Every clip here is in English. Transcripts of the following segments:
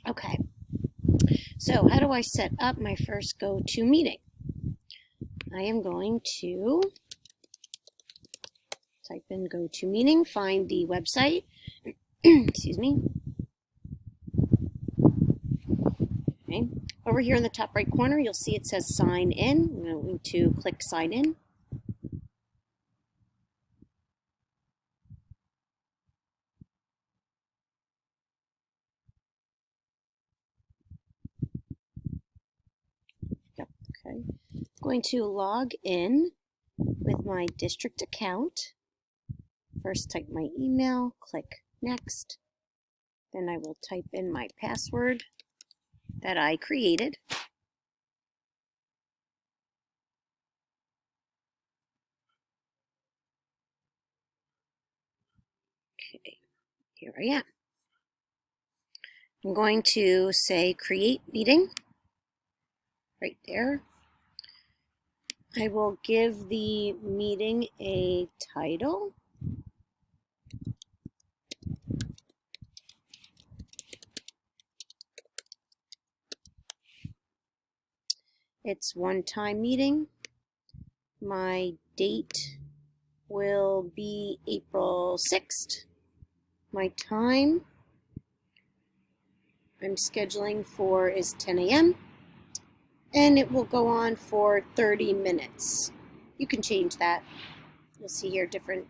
Okay, so how do I set up my first GoTo meeting? I am going to type in GoTo meeting, find the website, excuse me. Okay. Over here in the top right corner, you'll see it says sign in. I'm going to click sign in. Yep, okay. I'm going to log in with my district account. First type my email, click next. Then I will type in my password that I created. Okay, here I am. I'm going to say create meeting right there. I will give the meeting a title. It's one-time meeting. My date will be April 6th. My time I'm scheduling for is 10 a.m. and it will go on for 30 minutes. You can change that. You'll see here different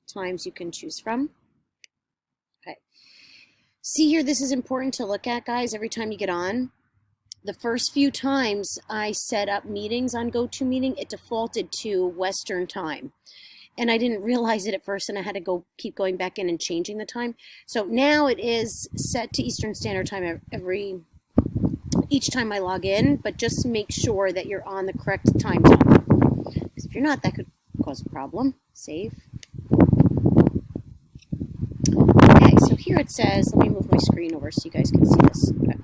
times you can choose from. Okay. See here, this is important to look at, guys, every time you get on. The first few times I set up meetings on GoToMeeting, it defaulted to Western time. And I didn't realize it at first, and I had to keep going back in and changing the time. So now it is set to Eastern Standard Time each time I log in, but just make sure that you're on the correct time zone. Because if you're not, that could cause a problem. Save. Okay, so here it says, let me move my screen over so you guys can see this. Okay.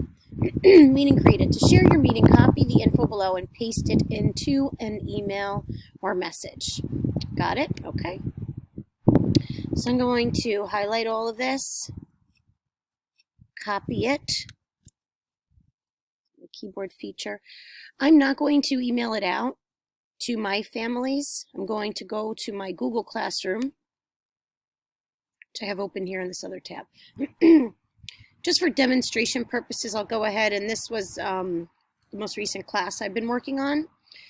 Meeting created. To share your meeting, copy the info below and paste it into an email or message. Got it? Okay. So I'm going to highlight all of this, copy it, the keyboard feature. I'm not going to email it out to my families. I'm going to go to my Google Classroom, which I have open here in this other tab. Just for demonstration purposes, I'll go ahead, and this was the most recent class I've been working on.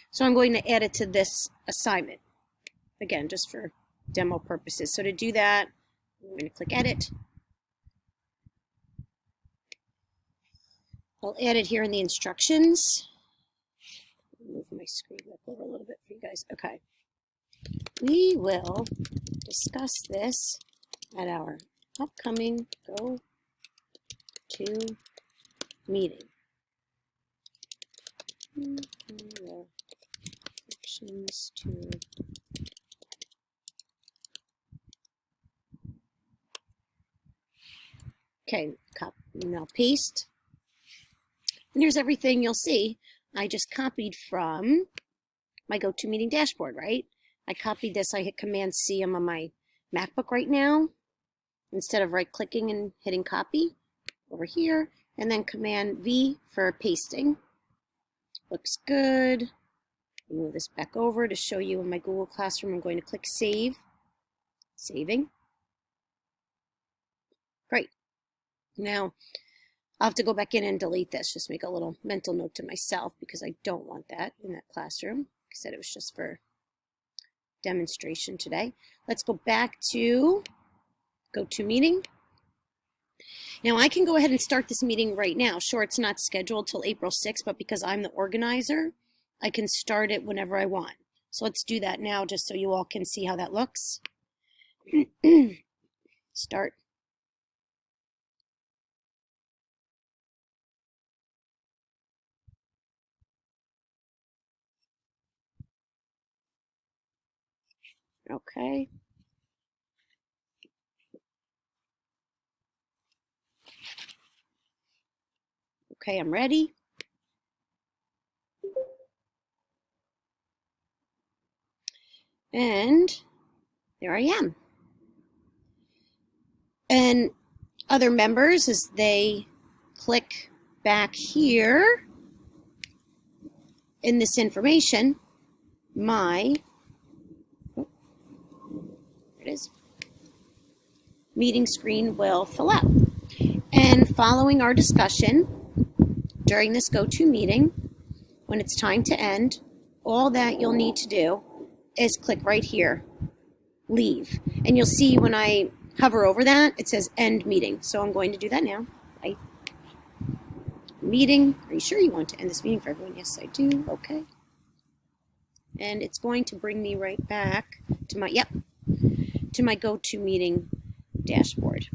So I'm going to add it to this assignment. Again, just for demo purposes. So to do that, I'm going to click Edit. I'll add it here in the instructions. Move my screen up over a little bit for you guys. Okay. We will discuss this at our upcoming GoTo meeting. Actions to okay, copy, now paste. And here's everything you'll see. I just copied from my GoToMeeting dashboard, right? I copied this. I hit Command-C. I'm on my MacBook right now. Instead of right-clicking and hitting copy, over here, and then Command-V for pasting. Looks good. Move this back over to show you in my Google Classroom. I'm going to click Save. Saving. Great. Now, I'll have to go back in and delete this. Just make a little mental note to myself because I don't want that in that classroom. I said it was just for demonstration today. Let's go back to GoToMeeting. Now I can go ahead and start this meeting right now. Sure, it's not scheduled till April 6th, but because I'm the organizer, I can start it whenever I want. So let's do that now just so you all can see how that looks. Start. Okay. Okay, I'm ready. And there I am. And other members, as they click back here in this information, my, oh, there it is, meeting screen will fill up. And following our discussion during this GoToMeeting, when it's time to end, all that you'll need to do is click right here, leave. And you'll see when I hover over that, it says end meeting. So I'm going to do that now. Bye. Meeting. Are you sure you want to end this meeting for everyone? Yes, I do. Okay. And it's going to bring me right back to my, to my GoToMeeting dashboard.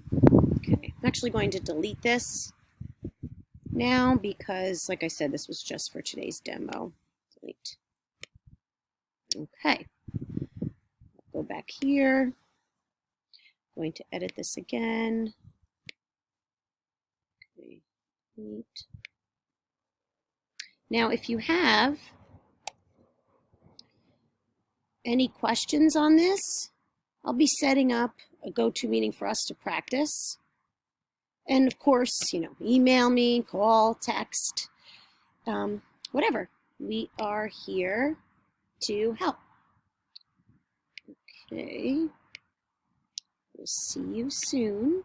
Okay. I'm actually going to delete this now because, like I said, this was just for today's demo. Delete. Okay. Go back here. Going to edit this again. Okay. Delete. Now, if you have any questions on this, I'll be setting up a GoToMeeting for us to practice. And of course, email me, call, text, whatever. We are here to help. Okay. We'll see you soon.